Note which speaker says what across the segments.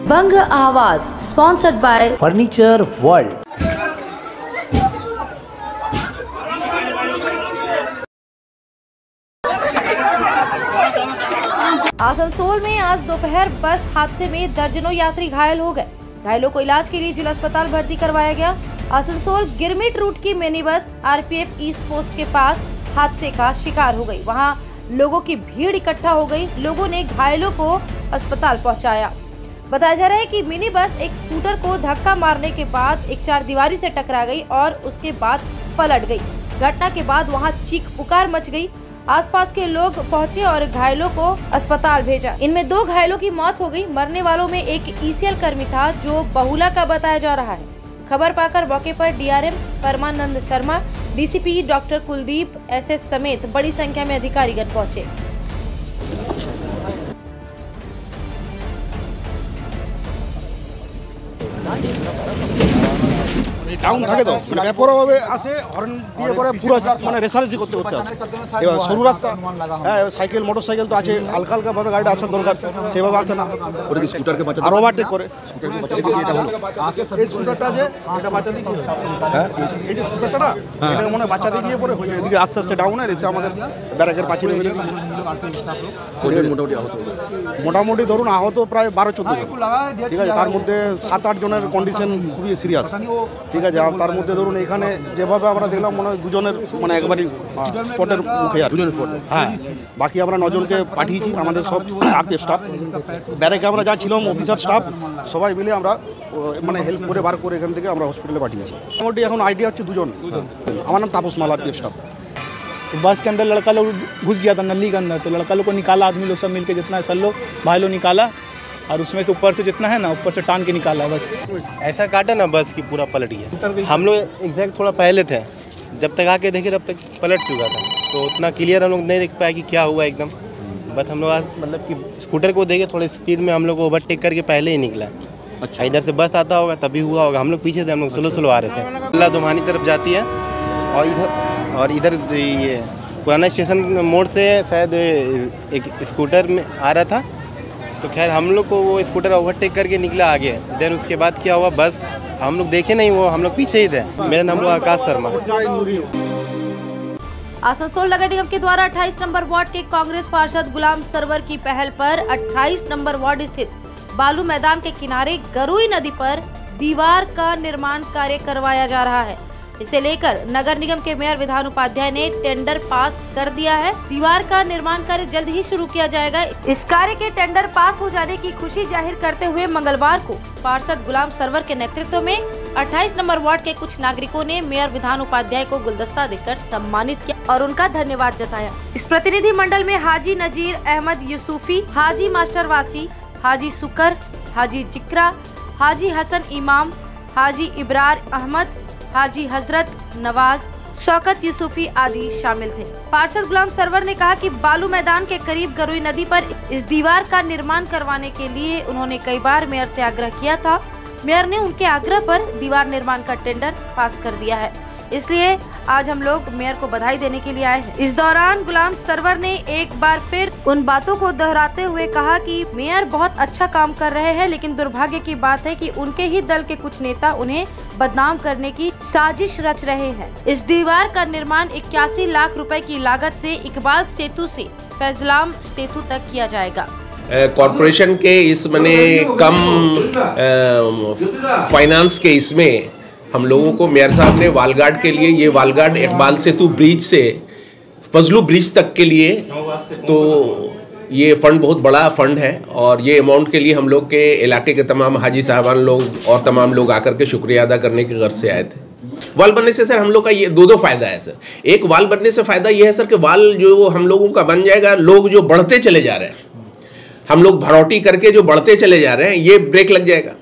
Speaker 1: बंग आवाज sponsored by furniture world.
Speaker 2: Asansol में आज दोपहर बस हादसे में दर्जनों यात्री घायल हो गए। घायलों को इलाज के लिए जिला अस्पताल भर्ती करवाया गया। आसनसोल गिरमिट रूट की mini bus RPF east post के पास हादसे का शिकार हो गई। वहां लोगों की भीड़ इकट्ठा हो गई। लोगों ने घायलों को अस्पताल पहुंचाया। बताया जा रहा है कि मिनी बस एक स्कूटर को धक्का मारने के बाद एक चारदीवारी से टकरा गई और उसके बाद पलट गई। घटना के बाद वहां चीख पुकार मच गई। आसपास के लोग पहुंचे और घायलों को अस्पताल भेजा। इनमें 2 घायलों की मौत हो गई। मरने वालों में एक ईसीएल कर्मी था जो बहुला का बताया जा रहा है। खबर पाकर मौके पर DRM Parmanand Sharma, DCP doctor Kuldeep SS समेत बड़ी संख्या में अधिकारीगण पहुंचे।
Speaker 3: ডাউন থাকে তো মানে ব্যাপকভাবে আসে হর্ন দিয়ে পরে পুরো মানে রেসারেসি করতে করতে আসে। এবার সরু রাস্তা, হ্যাঁ সাইকেল মোটরসাইকেল তো আছে, হালকা হালকা ভাবে গাড়িটা আসার দরকার, সেভাবে আসে না। ওর কি স্কুটারকে বাঁচাতে আর ওভারটেক করে স্কুটারকে বাঁচাতে এটা হলো এই স্কুটারটা যে এটা বাঁচাতে গিয়ে, হ্যাঁ এই যে স্কুটারটা না এটা মনে বাঁচাতে গিয়ে পরে হয়ে যায় এদিকে আস্তে আস্তে ডাউন হয়ে এসে আমাদের ব্যারাকের পাঁচিলে ফেলে দিয়েছে। মোটামুটি ধরুন আহত প্রায় 12-14 জন, ঠিক আছে। তার মধ্যে 7-8 জনের কন্ডিশন খুবই সিরিয়াস, ঠিক আছে। তার মধ্যে ধরুন এখানে যেভাবে আমরা দেখলাম মনে হয় 2 জনের মানে একবারই স্পটের মুখে, আর 2 জনের স্পট, হ্যাঁ। বাকি আমরা 9 জনকে পাঠিয়েছি, আমাদের সব আরপিএফ স্টাফ, ব্যারাকে আমরা যা ছিলাম অফিসার স্টাফ সবাই মিলে আমরা মানে হেল্প করে বার করে এখান থেকে আমরা হসপিটালে পাঠিয়েছি। মোটামুটি এখন আইডিয়া হচ্ছে 2 জন। আমার নাম তাপস মাল, आरपीएफ स्टाफ।
Speaker 4: बस के अंदर लड़का लोग घुस गया था नली के अंदर, तो लड़का लोग को निकाला, आदमी लोग सब मिलके जितना है सब लोग भाई लोग निकाला और उसमें से ऊपर से जितना है ना ऊपर से टान के निकाला। बस
Speaker 5: ऐसा काटा ना बस की पूरा पलट गया। हम लोग एग्जैक्ट थोड़ा पहले थे, जब तक आके देखे तब तक पलट चुका था, तो उतना क्लियर हम लोग नहीं देख पाए कि क्या हुआ एकदम। बस हम लोग आज मतलब कि स्कूटर को देखे थोड़ी स्पीड में हम लोग को ओवरटेक करके पहले ही निकला। अच्छा, इधर से बस आता होगा तभी हुआ होगा। हम लोग पीछे थे, हम लोग स्लो आ रहे थे। अल्लाह दुमानी तरफ जाती है और इधर ये पुराना स्टेशन मोड़ से शायद एक स्कूटर में आ रहा था, तो खैर हम लोग को वो स्कूटर ओवरटेक करके निकला आगे। देन उसके बाद क्या हुआ बस हम लोग देखे नहीं, वो हम लोग पीछे ही थे। मेरा नाम हुआ आकाश शर्मा।
Speaker 2: आसनसोल नगर निगम के द्वारा 28 नंबर वार्ड के कांग्रेस पार्षद गुलाम सरवर की पहल पर 28 नंबर वार्ड स्थित बालू मैदान के किनारे गरुई नदी पर दीवार का निर्माण कार्य करवाया जा रहा है। इसे लेकर नगर निगम के मेयर विधान उपाध्याय ने टेंडर पास कर दिया है। दीवार का निर्माण कार्य जल्द ही शुरू किया जाएगा। इस कार्य के टेंडर पास हो जाने की खुशी जाहिर करते हुए मंगलवार को पार्षद गुलाम सरवर के नेतृत्व में 28 नंबर वार्ड के कुछ नागरिकों ने मेयर विधान उपाध्याय को गुलदस्ता देकर सम्मानित किया और उनका धन्यवाद जताया। इस प्रतिनिधि मंडल में हाजी नजीर अहमद यूसुफी, हाजी मास्टर वासी, हाजी सुकर, हाजी जिक्रा, हाजी हसन इमाम, हाजी इब्रार अहमद, हाजी हजरत नवाज, शौकत यूसुफी आदि शामिल थे। पार्षद गुलाम सरवर ने कहा कि बालू मैदान के करीब गरुई नदी पर इस दीवार का निर्माण करवाने के लिए उन्होंने कई बार मेयर से आग्रह किया था। मेयर ने उनके आग्रह पर दीवार निर्माण का टेंडर पास कर दिया है, इसलिए आज हम लोग मेयर को बधाई देने के लिए आए हैं। इस दौरान गुलाम सरवर ने एक बार फिर उन बातों को दोहराते हुए कहा कि मेयर बहुत अच्छा काम कर रहे हैं, लेकिन दुर्भाग्य की बात है कि उनके ही दल के कुछ नेता उन्हें बदनाम करने की साजिश रच रहे हैं। इस दीवार का निर्माण 81 लाख रुपए की लागत से इकबाल सेतु से फैजलाम सेतु तक किया जाएगा।
Speaker 6: कॉरपोरेशन के इस मने कम फाइनेंस के इसमें हम लोगों को मेयर साहब ने वालगार्ड के लिए ये वालगार्ड इकबाल सेतु ब्रिज से फजलू ब्रिज तक के लिए, तो ये फंड बहुत बड़ा फंड है और ये अमाउंट के लिए हम लोग के इलाके के तमाम हाजी साहबान लोग और तमाम लोग आकर के शुक्रिया अदा करने की गर्ज से आए थे। वाल बनने से सर हम लोग का ये दो फायदा है सर। एक वाल बनने से फायदा ये है सर कि वाल जो हम लोगों का बन जाएगा, लोग जो बढ़ते चले जा रहे हैं, हम लोग भरौटी करके जो बढ़ते चले जा रहे हैं, ये ब्रेक लग जाएगा।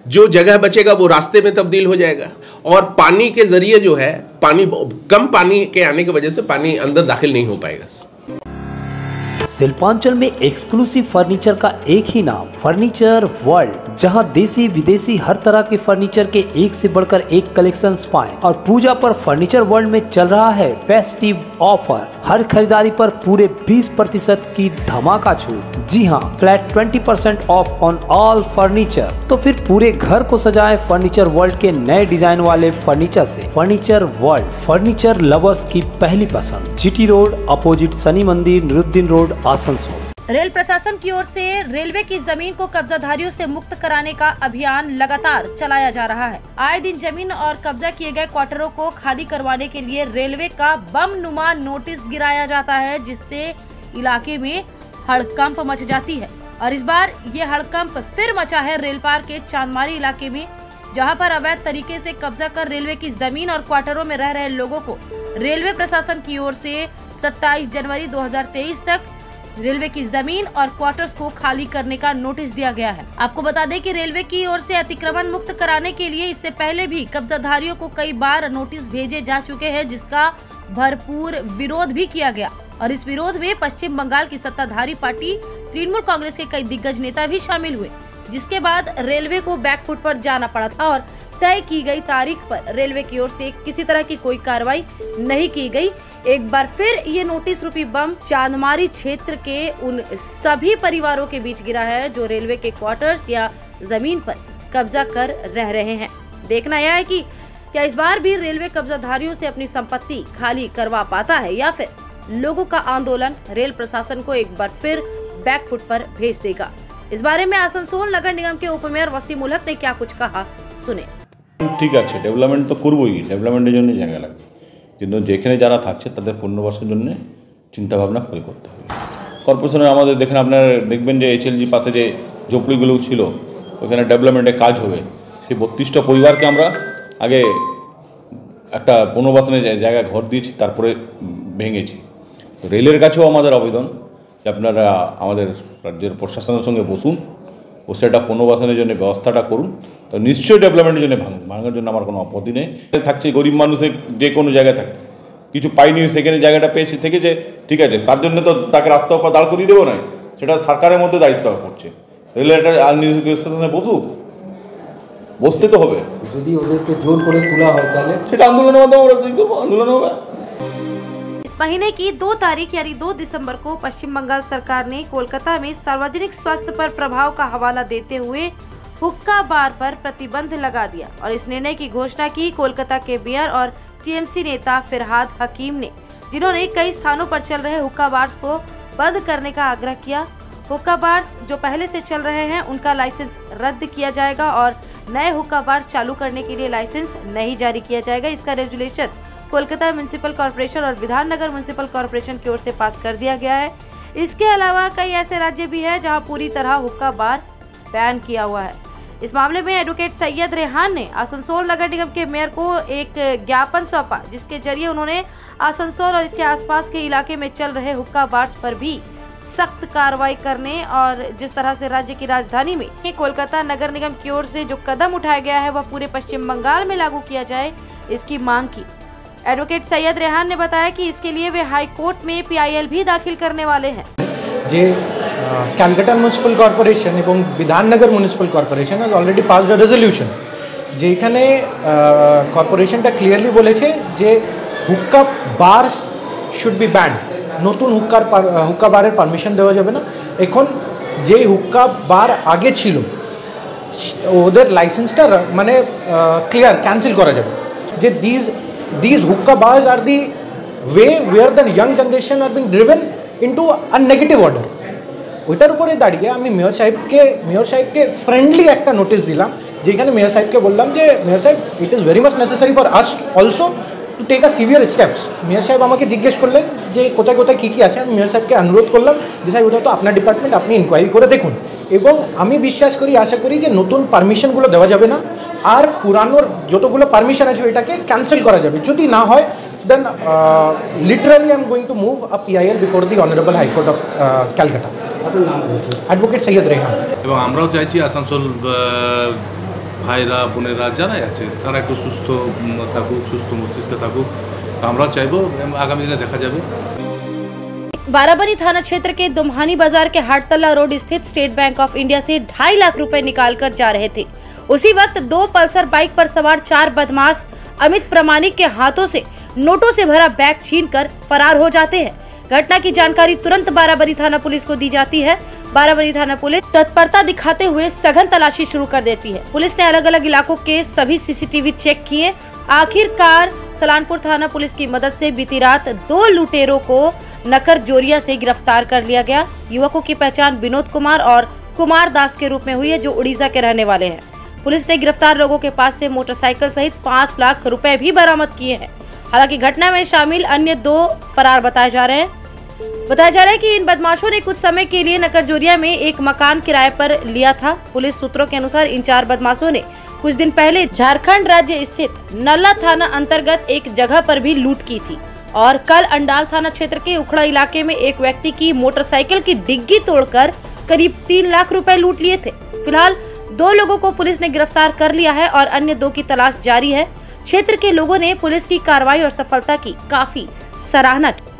Speaker 6: जो जगह बचेगा वो रास्ते में तब्दील हो जाएगा और पानी के जरिए जो है कम पानी के आने की वजह से पानी अंदर दाखिल नहीं हो पाएगा।
Speaker 1: शिल्पांचल में एक्सक्लूसिव फर्नीचर का एक ही नाम फर्नीचर वर्ल्ड, जहां देसी विदेशी हर तरह के फर्नीचर के एक से बढ़कर एक कलेक्शन पाएं। और पूजा पर फर्नीचर वर्ल्ड में चल रहा है फेस्टिव ऑफर, हर खरीदारी पर पूरे 20% की धमाका छूट। जी हाँ, flat 20% of on all furniture. तो फिर पूरे घर को सजाएं फर्नीचर वर्ल्ड के नए डिजाइन वाले फर्नीचर से। फर्नीचर वर्ल्ड, फर्नीचर लवर्स की पहली पसंद। जीटी रोड अपोजिट शनि मंदिर, निरुद्दीन रोड, आसनसोल।
Speaker 2: रेल प्रशासन की ओर से रेलवे की जमीन को कब्जाधारियों से मुक्त कराने का अभियान लगातार चलाया जा रहा है। आए दिन जमीन और कब्जा किए गए क्वार्टरों को खाली करवाने के लिए रेलवे का बम नुमा नोटिस गिराया जाता है, जिससे इलाके में हड़कंप मच जाती है। और इस बार ये हड़कंप फिर मचा है रेल पार के चांदमारी इलाके में, जहां पर अवैध तरीके से कब्जा कर रेलवे की जमीन और क्वार्टरों में रह रहे लोगों को रेलवे प्रशासन की ओर से 27 जनवरी 2023 तक रेलवे की जमीन और क्वार्टर्स को खाली करने का नोटिस दिया गया है। आपको बता दें कि रेलवे की ओर से अतिक्रमण मुक्त कराने के लिए इससे पहले भी कब्जाधारियों को कई बार नोटिस भेजे जा चुके हैं, जिसका भरपूर विरोध भी किया गया। और इस विरोध में पश्चिम बंगाल की सत्ताधारी पार्टी तृणमूल कांग्रेस के कई दिग्गज नेता भी शामिल हुए, जिसके बाद रेलवे को बैकफुट पर जाना पड़ा था और तय की गई तारीख पर रेलवे की ओर से किसी तरह की कोई कार्रवाई नहीं की गई। एक बार फिर ये नोटिस रूपी बम चांदमारी क्षेत्र के उन सभी परिवारों के बीच गिरा है जो रेलवे के क्वार्टर्स या जमीन पर कब्जा कर रह रहे हैं। देखना यह है कि क्या इस बार भी रेलवे कब्जाधारियों से अपनी संपत्ति खाली करवा पाता है या फिर लोगों का आंदोलन रेल प्रशासन को एक बार फिर बैकफुट पर भेज देगा। इस बारे में आसनसोल नगर निगम के उपमेयर वसीम उल हक ने क्या कुछ कहा, सुने।
Speaker 7: ঠিক আছে, ডেভেলপমেন্ট তো করবই, ডেভেলপমেন্টের জন্য জায়গা লাগবে, কিন্তু যেখানে যারা থাকছে তাদের পুনর্বাসনের জন্য চিন্তাভাবনা করে করতে হবে। কর্পোরেশনের আমাদের দেখেন, আপনারা দেখবেন যে HLG পাশে যে ঝোপড়িগুলো ছিল ওখানে ডেভেলপমেন্টের কাজ হবে, সেই 32টা পরিবারকে আমরা আগে একটা পুনর্বাসনের জায়গা ঘর দিয়েছি, তারপরে ভেঙেছি। তো রেলের কাছেও আমাদের আবেদন যে আপনারা আমাদের রাজ্যের প্রশাসনের সঙ্গে বসুন, বসে একটা পুনর্বাসনের জন্য ব্যবস্থাটা করুন। তো নিশ্চয়ই ডেভেলপমেন্টের জন্য ভাঙার জন্য আমার কোনো আপত্তি নেই। থাকছে গরিব মানুষের যে কোনো জায়গায় থাকতে কিছু পাইনি, সেখানে জায়গাটা পেয়েছে থেকেছে, ঠিক আছে, তার জন্য তো তাকে রাস্তার উপর দাঁড় করিয়ে দেবো না, সেটা সরকারের মধ্যে দায়িত্ব পড়ছে। রেলের একটা স্টেশনে বসুক, বসতে তো হবে।
Speaker 8: যদি ওদেরকে জোর করে তোলা হয় তাহলে
Speaker 7: সেটা আন্দোলনের মাধ্যমে আমরা তৈরি করবো, আন্দোলন হবে।
Speaker 2: इस महीने की 2 तारीख यानी 2 दिसंबर को पश्चिम बंगाल सरकार ने कोलकाता में सार्वजनिक स्वास्थ्य पर प्रभाव का हवाला देते हुए हुक्का बार पर प्रतिबंध लगा दिया और इस निर्णय की घोषणा की कोलकाता के मेयर और TMC नेता फिरहाद हकीम ने, जिन्होंने कई स्थानों पर चल रहे हुक्का बार्स को बंद करने का आग्रह किया। हुक्का बार्स जो पहले से चल रहे हैं उनका लाइसेंस रद्द किया जाएगा और नए हुक्का बार्स चालू करने के लिए लाइसेंस नहीं जारी किया जाएगा। इसका रेजुलेशन कोलकाता म्युनिसिपल कॉर्पोरेशन और विधाननगर म्युनिसिपल कॉर्पोरेशन की ओर से पास कर दिया गया है। इसके अलावा कई ऐसे राज्य भी हैं जहां पूरी तरह हुक्का बार बैन किया हुआ है। इस मामले में एडवोकेट सैयद रेहान ने आसनसोल नगर निगम के मेयर को एक ज्ञापन सौंपा, जिसके जरिए उन्होंने आसनसोल और इसके आसपास के इलाके में चल रहे हुक्का बार्स पर भी सख्त कार्रवाई करने और जिस तरह से राज्य की राजधानी में कोलकाता नगर निगम की ओर से जो कदम उठाया गया है वह पूरे पश्चिम बंगाल में लागू किया जाए, इसकी मांग की। एडवोकेट सैयद रेहान ने बताया कि इसके लिए वे हाई कोर्ट में PIL भी दाखिल करने वाले हैं।
Speaker 9: যে ক্যালকাটা মিউনিসিপ্যাল কর্পোরেশন এবং Bidhannagar municipal corporation has already passed a resolution, যেখানে কর্পোরেশনটা ক্লিয়ারলি বলেছে যে hookah bars should be banned, নতুন হুক্কা বারের পারমিশন দেওয়া যাবে না। এখন যে হুক্কা বার আগে ছিল ওদের লাইসেন্সটা মানে ক্লিয়ার ক্যান্সেল করা যাবে। যে these hookah bars are the way where the young generation are being driven into a negative order। ওইটার উপরে দাঁড়িয়ে আমি মেয়র সাহেবকে ফ্রেন্ডলি একটা নোটিশ দিলাম, যেখানে মেয়র সাহেবকে বললাম যে মেয়র সাহেব it is very much necessary for us also to take a severe steps. Mayor সাহেব আমাকে জিজ্ঞেস করলেন যে কোথায় কোথায় কী কী আছে। আমি মেয়র সাহেবকে অনুরোধ করলাম যে সাহেব ওটা তো আপনার ডিপার্টমেন্ট, আপনি ইনকোয়ারি করে দেখুন। এবং আমি বিশ্বাস করি, আশা করি যে নতুন পারমিশনগুলো দেওয়া যাবে না, আর পুরানোর যতগুলো পারমিশন আছে ওইটাকে ক্যান্সেল করা যাবে। যদি না হয় then literally I am going to move a PIL before the honourable high court of Calcutta. Advocate Syed Rehan.
Speaker 10: এবং আমরাও চাইছি আসানসোল ভাইরা বোনেরা যারাই আছে তারা একটু সুস্থ থাকুক, সুস্থ মস্তিষ্কে থাকুক। আমরাও চাইবো, আগামী দিনে দেখা যাবে।
Speaker 2: बाराबनी थाना क्षेत्र के दुम्हानी बाजार के हाटतला रोड स्थित स्टेट बैंक ऑफ इंडिया से 2.5 लाख रुपए निकालकर जा रहे थे। उसी वक्त 2 पल्सर बाइक पर सवार 4 बदमाश अमित प्रमाणिक के हाथों से नोटों से भरा बैग छीनकर फरार हो जाते हैं। घटना की जानकारी तुरंत बाराबरी थाना पुलिस को दी जाती है। बाराबरी थाना पुलिस तत्परता दिखाते हुए सघन तलाशी शुरू कर देती है। पुलिस ने अलग अलग इलाकों के सभी सीसीटीवी चेक किए। आखिरकार सलानपुर थाना पुलिस की मदद से बीती रात 2 लुटेरों को नकर जोरिया से गिरफ्तार कर लिया गया। युवकों की पहचान विनोद कुमार और कुमार दास के रूप में हुई है, जो उड़ीसा के रहने वाले हैं। पुलिस ने गिरफ्तार लोगों के पास से मोटरसाइकिल सहित 5 लाख रुपए भी बरामद किए हैं। हालांकि घटना में शामिल अन्य 2 फरार बताया जा रहा है कि इन बदमाशों ने कुछ समय के लिए नकरजोरिया में एक मकान किराए पर लिया था। पुलिस सूत्रों के अनुसार इन 4 बदमाशों ने कुछ दिन पहले झारखंड राज्य स्थित नल्ला थाना अंतर्गत एक जगह पर भी लूट की थी और कल अंडाल थाना क्षेत्र के उखड़ा इलाके में एक व्यक्ति की मोटरसाइकिल की डिग्गी तोड़कर करीब 3 लाख रुपए लूट लिए थे। फिलहाल 2 लोगों को पुलिस ने गिरफ्तार कर लिया है और अन्य 2 की तलाश जारी है। क्षेत्र के लोगों ने पुलिस की कार्रवाई और सफलता की काफी सराहना की।